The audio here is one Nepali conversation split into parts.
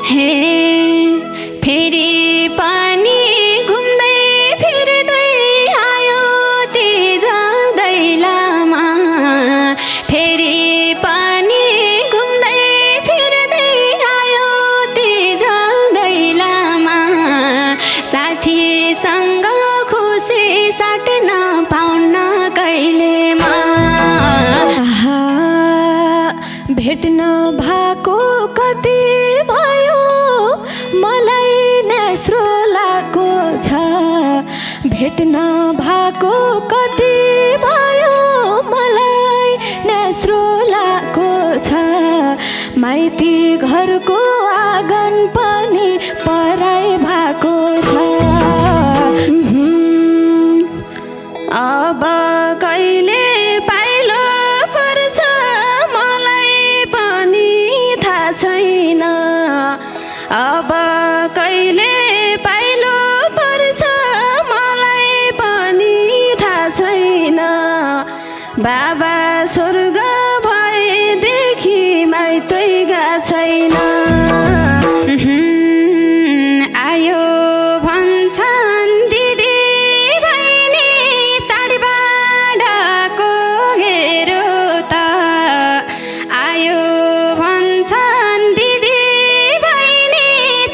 हे फेरि पनि घुम्दै फिर्दै आयो ती जाँदै लामा फेरि पनि घुम्दै फिर्दै आयो ती जाँदै लामा साथीसँग खुसी साट्न पाउन कहिलेमा भेट्न भएको कति भयो मलाई नेस्रो लागेको छ भेट्न भएको कति भयो मलाई नेस्रो लागेको छ माइती घरको आँगन पनि पराई भएको छ अब कहिले पाइलो पर्छ मलाई पनि थाहा छैन अब कहिले पाइलो पर्छ मलाई पनि थाहा छैन बाबा स्वर्ग भएदेखि माइतै गएको छैन आयो भन्छन् दिदी बहिनी चाडबाडको हेरो त आयो भन्छन् दिदी बहिनी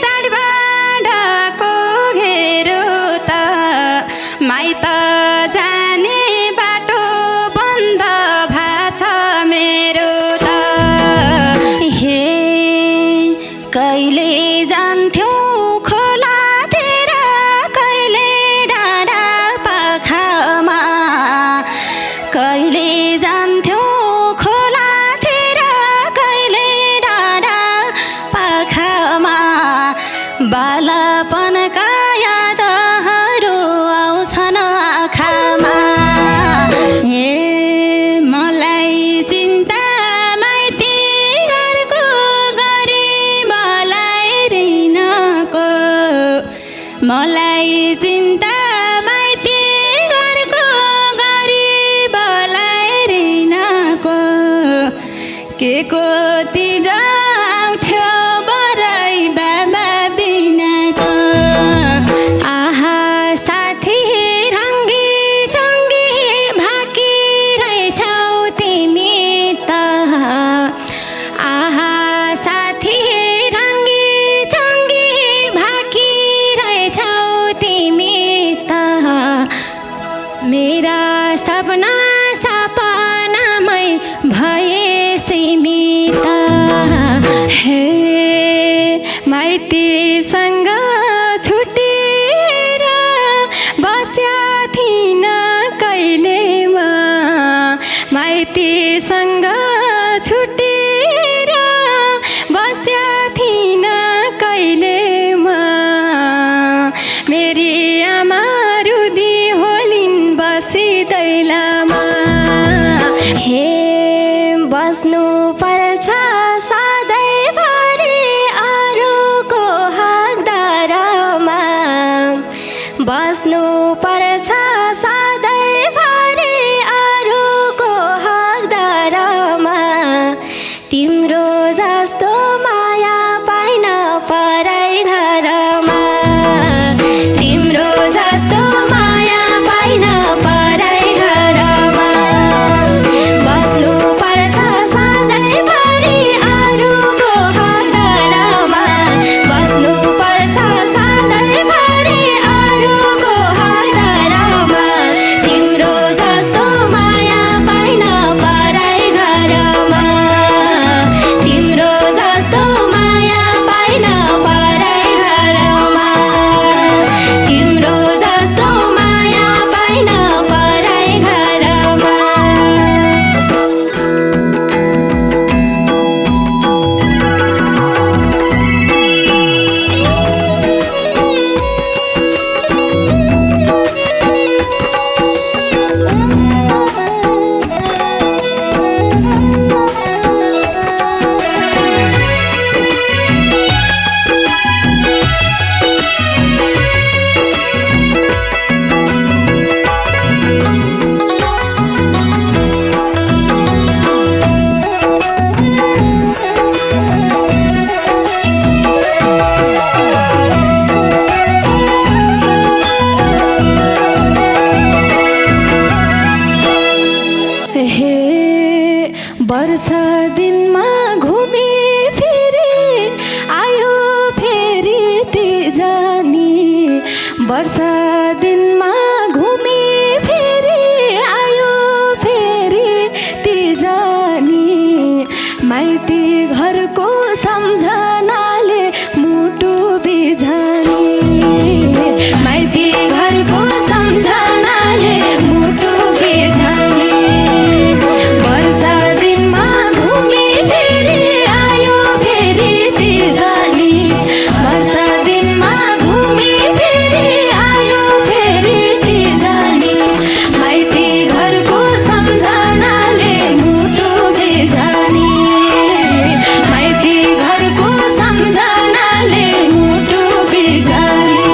चाडबाडको हेरो त माइत जाने बाटो बन्द भाछ मेरो त हे कहिले जान्थ्यौ खोलातिर कहिले डाँडा पाखामा कहिले जान्थ्यौ खोलातिर कहिले डाँडा पाखामा बालापनका यादहरू आउँछन् आँखामा हे मलाई चिन्ता माइती घरको गरिबलाई ऋणको मलाई चिन्ता माइती घरको गरिबलाई ऋणको के को तिज आउँथ्यो बराई बाबा बिनाको आहा साथी रङ्गी चङ्गी भाकी रहेछौ तिमी त आहा साथी रङ्गी चङ्गी भाकी रहेछौ तिमी त मेरा सपना सपनामै भए सीमित हे माइतीसँग छुटेर बस्या थिइन कहिलेमा माइतीसँग छुटेर बस्या थिइन कहिलेमा मेरी आमा रुदी होलिन् बसिदै लामा हे बस्नु पर्छ सधैँभरि अरूको हकदारमा बस्नु पर्छ सधैँभरि अरूको हकदारमा तिम्रो जस्तो माया पाइन पराई घरमा तिम्रो जस्तो माया पाइन पराई घरमा बस्नु पर्छ सधैँभरि अरूको हकदारमा बस्नु पर्छ सधैँभरि अरूको हकदारमा वर्षा दिनमा घुमी फेरि आयो फेरि ती जानी माइती घरको सम्झनाले मुटु बिझानी माइती घरको सम्झनाले मुटु बिझानी वर्षा दिनमा घुमी फेरि आयो फेरि ती जानी वर्षा दिनमा घुमी फेरि आयो फेरि ती जानी माइती घरको सम्झनाले मुटु बिझानी माइती घरको सम्झनाले मुटु बिझानी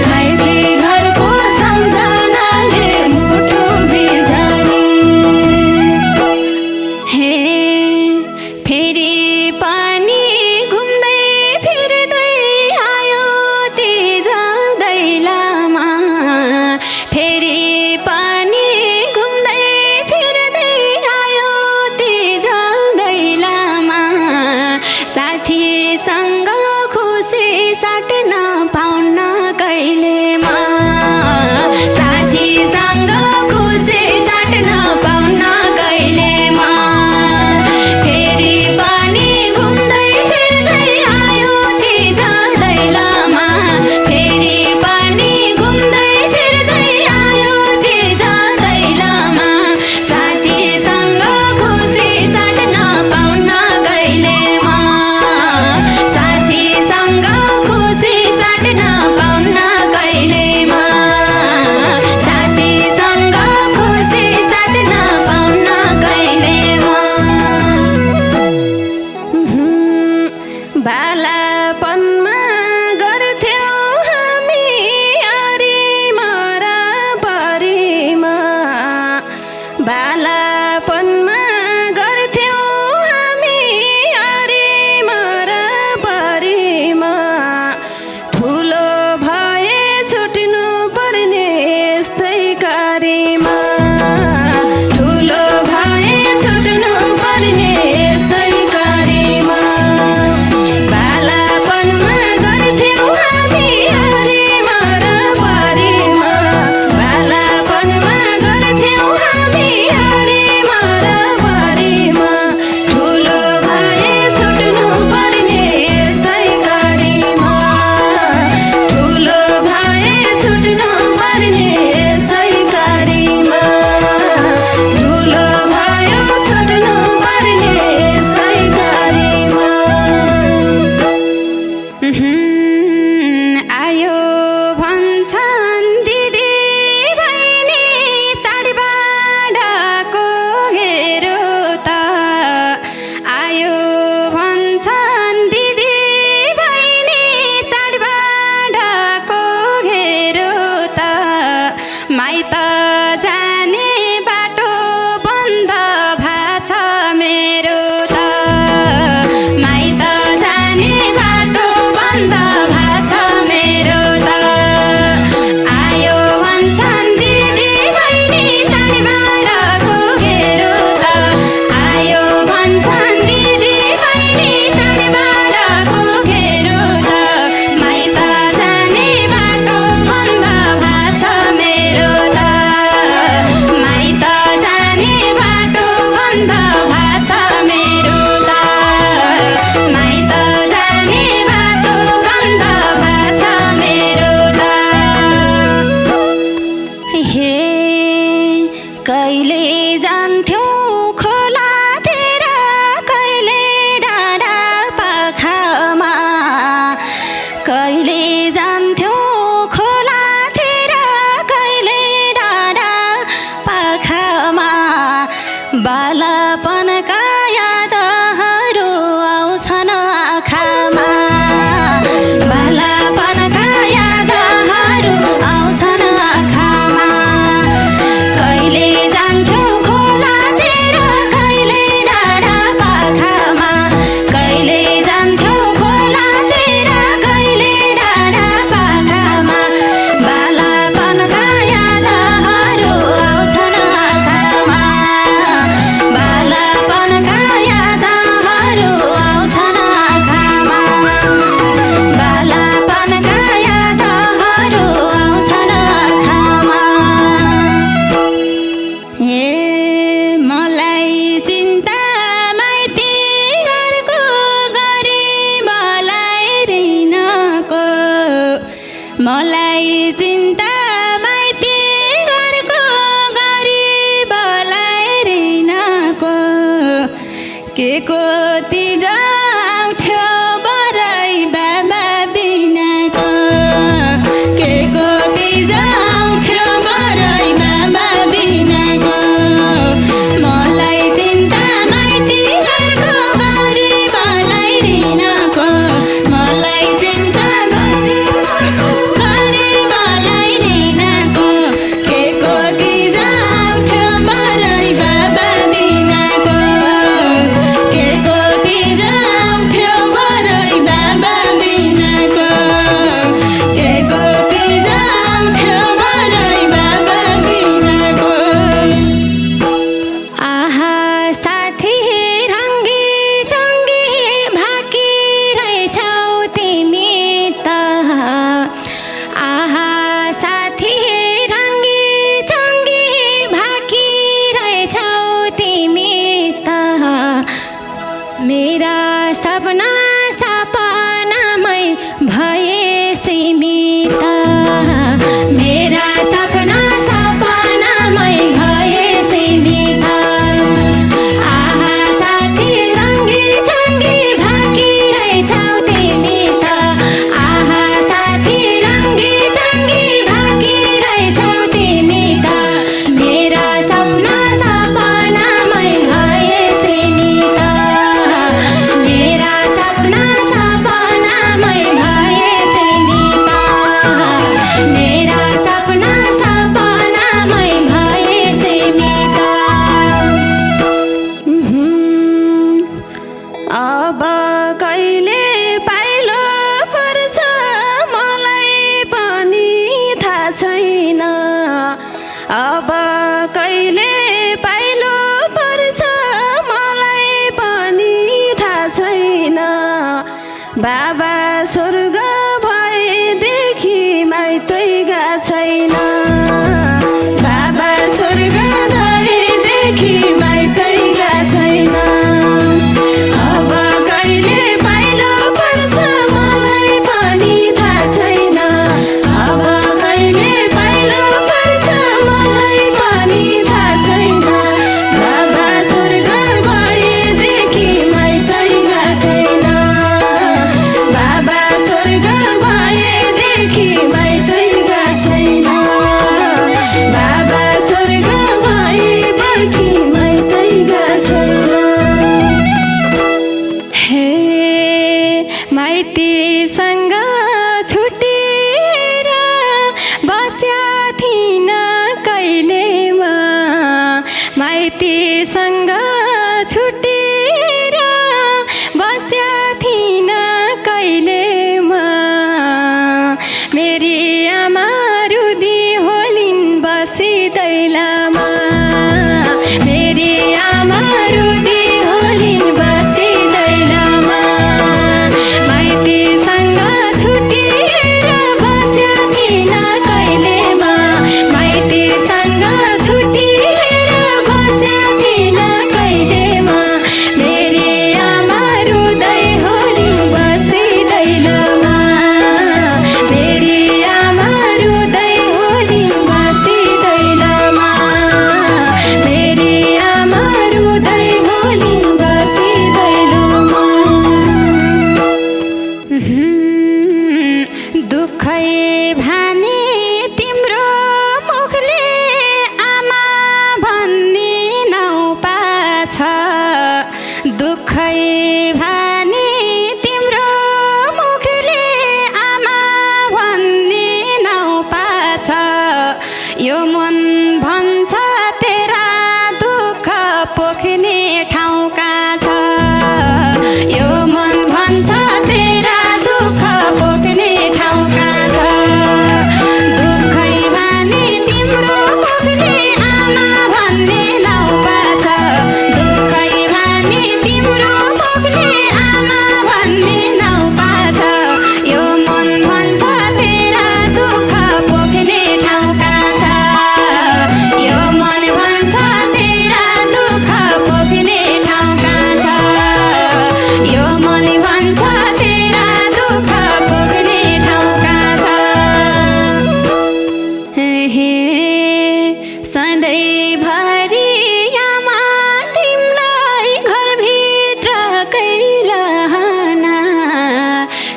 माइती घरको सम्झनाले मुटु बिझानी हे फेरि पानी घुम्दै फिर्दै आयो ती जाँदै लामा फेरि पानी घुम्दै फिर्दै आयो ती जाँदै लामा साथीसँग खुसी साट्न पाउन कहिलेमा साथीसँग खुसी साट्न पाउन कहिलेमा फेरि पानी घुम्दै फिर्दै आयो ती जाँदै लामा फेरि पानी घुम्दै फिर्दै आयो ती जाँदै लामा साथीसँग खुसी साट्न पाउन कहिलेमा साथीसँग खुसी साट्न पाउन कहिलेमा साथीसँग खुसी साट्न पाउन कहिलेमा बालापनमा गर्थ्यौ हामी अरिमा र परीमा बालापनमा गर्थ्यौ हामी अरिमा र परीमा ठुलो भए छुट्नु पर्ने यस्तै कारीमा ठुलो भए छुट्नु पर्ने यस्तै कारीमा बालापनमा गर्थ्यौ हामी अरिमा र परीमा बालापनमा गर्थ्यौ हामी अरिमा र परीमा ठुलो भए छुट्नु पर्ने यस्तै कारीमा ठुलो भए छुट्नु पर्ने यस्तै कारीमा ठुलो भयो छुट्नु पर्ने यस्तै कारीमा आयो भन्छन् दिदी बहिनी चाडबाडको घेरो त आयो भन्छन् दिदी बहिनी चाडबाडको घेरो त माइत जाने बाटो बन्द भाछ मेरो त माइत जाने बाटो बन्द भाछ मेरो त आयो भन्छन् दिदी बहिनी चाडबाडको घेरो त आयो भन्छन् दिदी बहिनी चाडबाडको घेरो त माइत जाने बाटो बन्द भाछ मेरो त माइत जाने बाटो बन्द भाछ मेरो त माइत जाने बाटो बन्द भाछ मेरो त हे कहिले जान्थ्यौ खोलातिर कहिले डाँडा पाखामा कहिले जान्थ्यौ खोलातिर कहिले डाँडा पाखामा बालापनका यादहरू आउँछन् आँखामा बालापनका यादहरू आउँछन् आँखामा कहिले जान्थ्यौ खोलातिर कहिले डाँडा पाखामा कहिले जान्थ्यौ खोलातिर कहिले डाँडा मलाई चिन्ता माइती घरको गरिबलाई ऋणको के को तिजाउँथ्यो बराई बाबा बिनाको के को तिजाउँथ्यो बराई बाबा बिनाको मलाई चिन्ता माइती घरको गरिबलाई ऋणको मलाई चिन्ता गरिबलाई ऋणको के को तिजाउँथ्यो बराई बाबा बिनाको के को तिजाउँथ्यो बराई बाबा बिनाको के को तिजाउँथ्यो बराई बाबा बिनाको आहा साथी रङ्गी चङ्गी भाकी रहेछौ तिमी त आहा साथी रङ्गी चङ्गी भाकी रहेछौ तिमी त मेरा सपना सपनामै भए सीमित मेरा सपना सपनामै भए सीमित आहा साथी रङ्गी चङ्गी भाकी रहेछौ तिमी त आहा साथी रङ्गी चङ्गी भाकी रहेछौ तिमी त मेरा सपना सपनामै भए सीमित मेरा सपना सपनामै भए सीमित मेरा सपना सपनामै भए सीमित अब कहिले पाइलो पर्छ मलाई पनि थाहा छैन अब कहिले पाइलो पर्छ मलाई पनि थाहा छैन बाबा स्वर्ग भएदेखि माइतै गएको छैन बाबा स्वर्ग भएदेखि माइतै गएको छैन अब कहिले पाइलो पर्छ मलाई पनि थाहा छैन अब कहिले पाइलो पर्छ मलाई पनि थाहा छैन बाबा स्वर्ग भएदेखि माइतै गएको छैन बाबा स्वर्ग भएदेखि माइतै गएको छैन बाबा स्वर्ग भएदेखि माइतै गएको छैन हे माइतीसँग छुटेर बस्या थिइन कहिले म माइतीसँग छुटेर बस्या थिइन कहिले म मेरी आमा रुदी होलिन् बसी दैलामा मेरी आमा रुदी होलिन् बसी दैलामा माइतीसँग छुटेर बस्या थिइन कहिले म माइतीसँग छुटेर बस्या थिइन कहिले म मेरी आमा रुदै होलिन् बसी दैलामा मेरी आमा रुदै होलिन् बसी दैलामा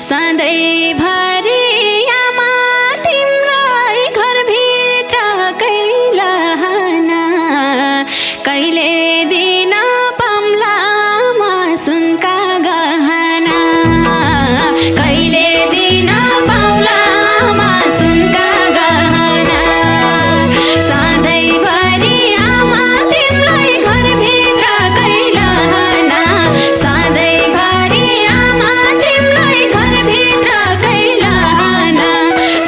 सधैँभरि आमा तिमीलाई घरभित्र कैलहना कहिले दिन पाम्ला म सुनका गहना कहिले दिन पाउला म सुनका गहना सधैँभरि आमा तिमीलाई घरभित्र कैलहना सधैँभरि आमा तिमीलाई घरभित्र कैलहना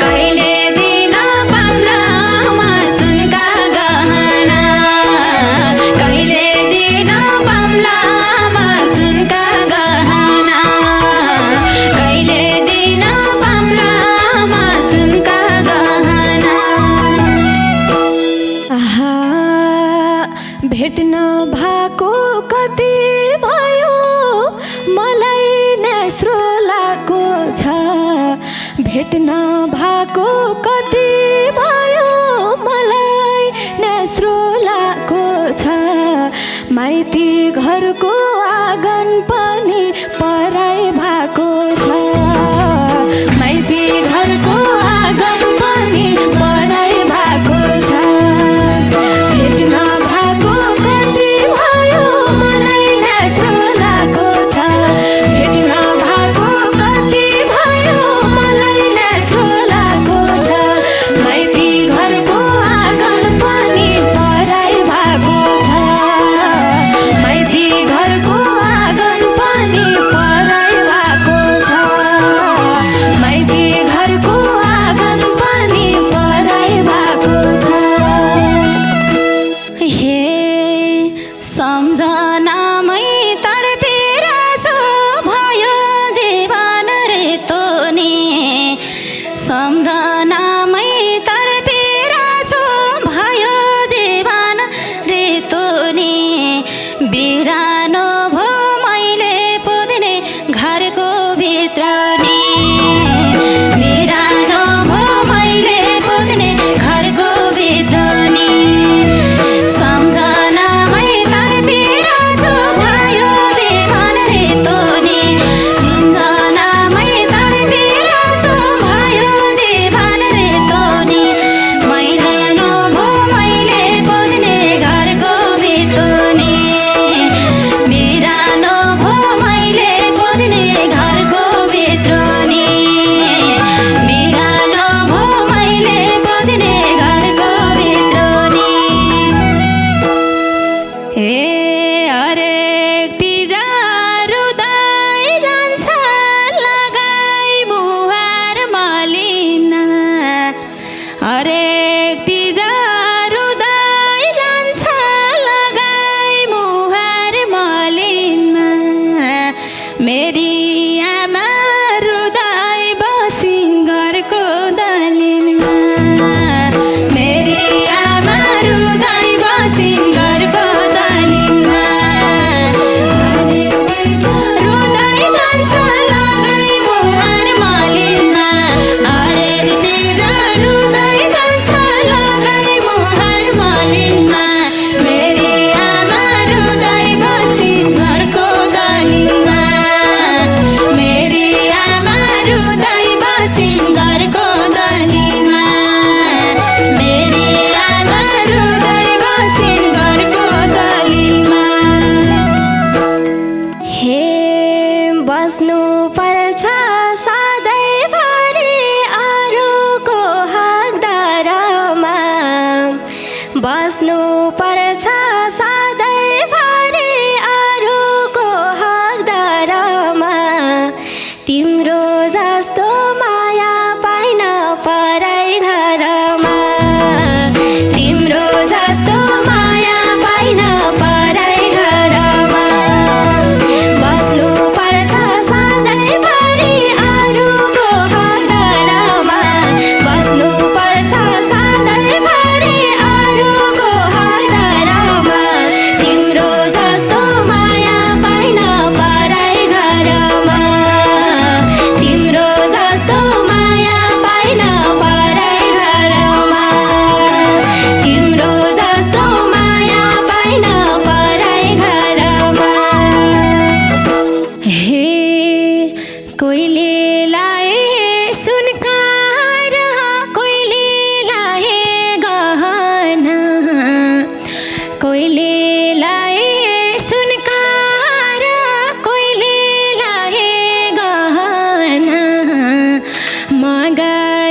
कहिले दिन पाम्ला म सुनका गहना कहिले दिन पाम्ला म सुनका गहना कहिले दिन पाम्ला म सुनका गहना आहा भेट्न भएको कति भयो मलाई नेस्रो लागेको छ भेट्न भएको कति भयो मलाई नेस्रो लागेको छ माइती घरको आँगन पनि पराई भएको छ माइती घरको आँगन पनि पराई भएको छ भेट्न भएको कति भयो मलाई नेस्रो लागेको छ भेट्न भएको कति भयो मलाई नेस्रो लागेको छ माइती घरको आँगन पनि पराई भएको छ माइती घरको आँगन पनि पराई भएको छ माइती घरको आँगन पनि पराई भएको छ हे सम्झनामै तडपेर जो भयो जीवन रेतो नि सम्झनामै तडपेर जो भयो जीवन रेतो नि बिरानो भो मैले पुग्ने घरको भित्र नि बिरानो भो मैले पुग्ने घरको भित्र नि सम्झनामै तडपेर जो भयो जीवन रेतो नि सम्झनामै तडपेर जो भयो जीवन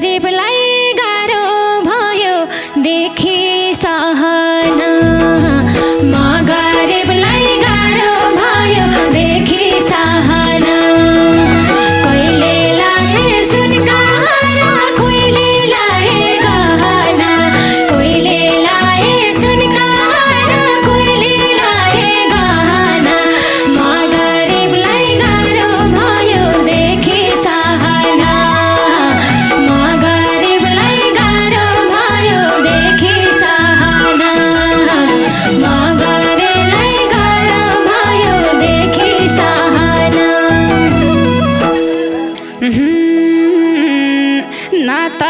गरिबलाई गाह्रो भयो देखि सहन म गरिबलाई गाह्रो भयो देखि सहन कोहीले लाछे सुनकार कोहीले लाए गहना कोहीले लाए सुनकार कोहीले लाए गहना म गरिबलाई गाह्रो भयो देखि सहन म गरिबलाई गाह्रो भयो देखि सहन म गरिबलाई गाह्रो भयो देखि सहन न त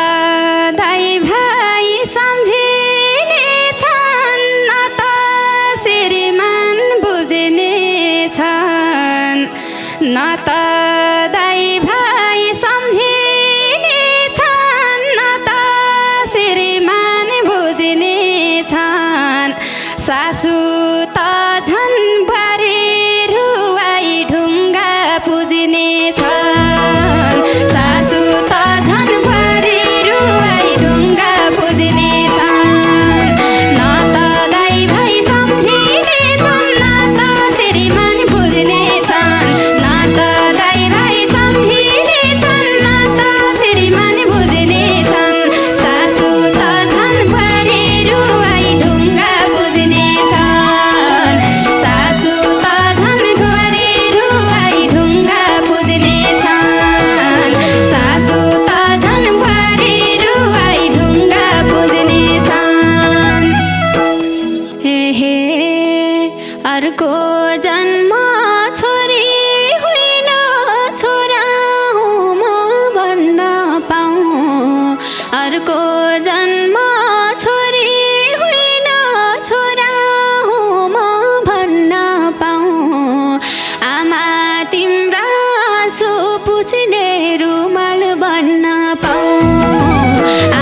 दाइ भाइ सम्झिने छन् न त श्रीमान बुझ्ने छन् न त दाइ भाइ सम्झिने छन् न त श्रीमान बुझ्ने छन् सासु त झन् बारी रुवाई ढुङ्गा पुज्ने छन् सासु त झन् बारी रुवाई ढुङ्गा पुज्ने छन् न त दाइ भाइ सम्झिने छन् न त श्रीमान बुझ्ने छन् न त दाइ भाइ सम्झिने छन् न त श्रीमान बुझ्ने छन् सासु त झन् बारी रुवाई ढुङ्गा पुज्ने छन् सासु त झन् बारी रुवाई ढुङ्गा पुज्ने छन् सासु त झन् बारी रुवाई ढुङ्गा पुज्ने छन् हे अर्को जन्म छोरी होइन छोरा हुँ म भन्न पाऊँ अर्को जन्म छोरी होइन छोरा हुँ म भन्न पाऊँ आमा तिम्रा आँसु पुछ्ने रुमाल बन्न पाऊँ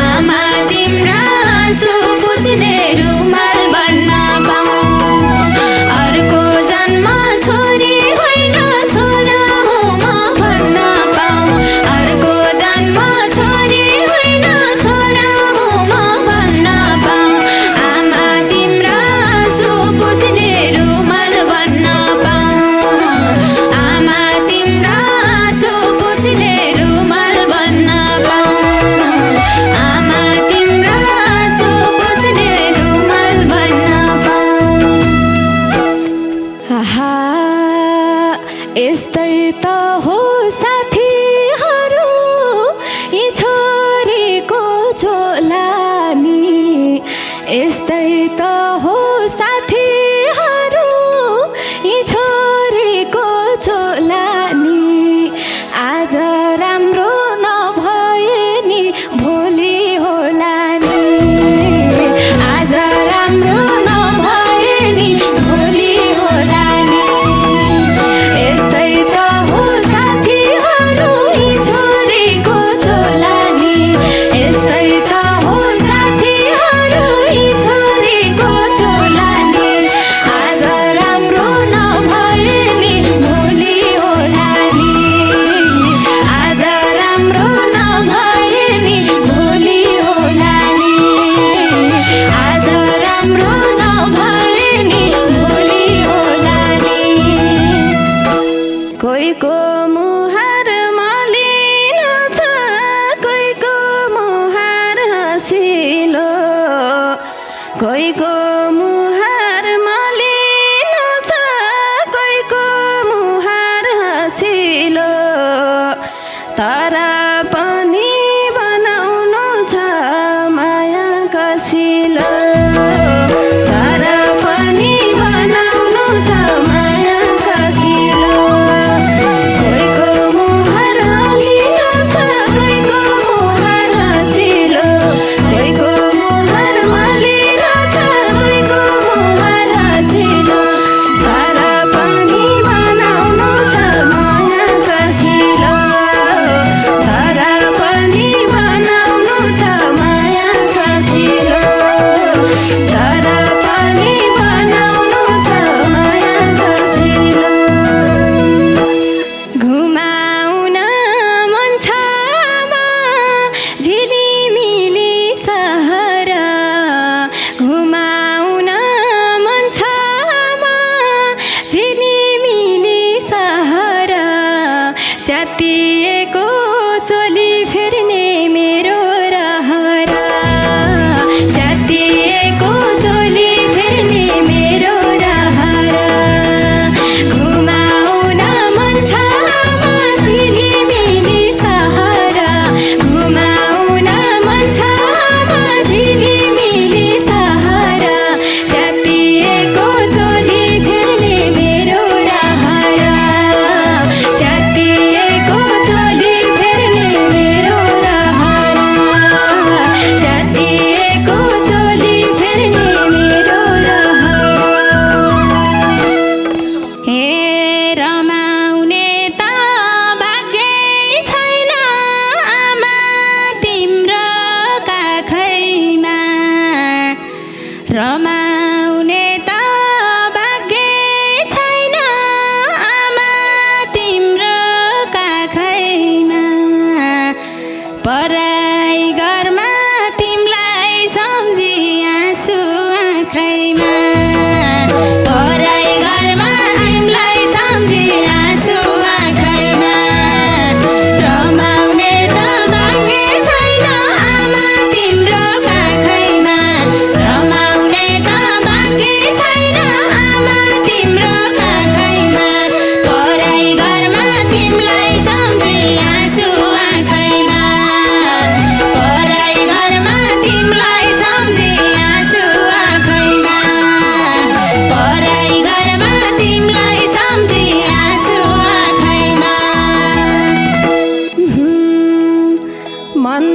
आमा तिम्रा आँसु पुछ्ने रुमाल बन्न पाऊँ अर्को जन्म छोरी होइन छोरा हुँ म भन्न पाऊँ अर्को जन्म छोरी होइन छोरा हुँ म भन्न पाऊँ आमा तिम्रा आँसु पुछ्ने रुमाल बन्न पाऊँ आमा तिम्रा आँसु पुछ्ने रुमाल बन्न पाऊँ आमा तिम्रा आँसु पुछ्ने रुमाल बन्न पाऊँ आहा यस्तै त हो साथीहरू यी छोरीको चोलानी यस्तै त हो साथीहरू यी छोरीको चोलानी आज राम्रो नभए नि भोलि होला नि आज राम्रो नभए नि भोलि होला नि यस्तै त हो साथीहरू यी छोरीको चोलानी यस्तै त हो साथीहरू यी छोरीको चोलानी आज राम्रो नभए नि भोलि होला नि आज राम्रो नभए नि भोलि होला नि आज राम्रो नभए नि भोलि होला नि कोहीको मुहार मलिनो छ कोहीको मुहार हँसिलो कोहीको मुहार मलिनो छ कोहीको मुहार हँसिलो तर पनि बनाउनु छ माया कसिलो तर पनि बनाउनु छ माया कसिलो कोहीको मुहार मलिनो छ कोहीको मुहार हँसिलो कोहीको मुहार मलिनो छ कोहीको मुहार हँसिलो तर पनि बनाउनु छ माया कसिलो तर पनि रमाउने त भाग्य छैन आमा तिम्रो काखैमा पराई घरमा तिमीलाई सम्झी आँसु आँखैमा पराई घरमा तिमीलाई सम्झी आँसु आँखैमा रमाउने त भाग्य छैन आमा तिम्रो काखैमा रमाउने त भाग्य छैन आमा तिम्रो काखैमा पराई घरमा तिमीलाई सम्झी आँसु आँखैमा पराई घरमा तिमीलाई सम्झी आँसु आँखैमा पराई घरमा तिमीलाई सम्झी आँसु आँखैमा मन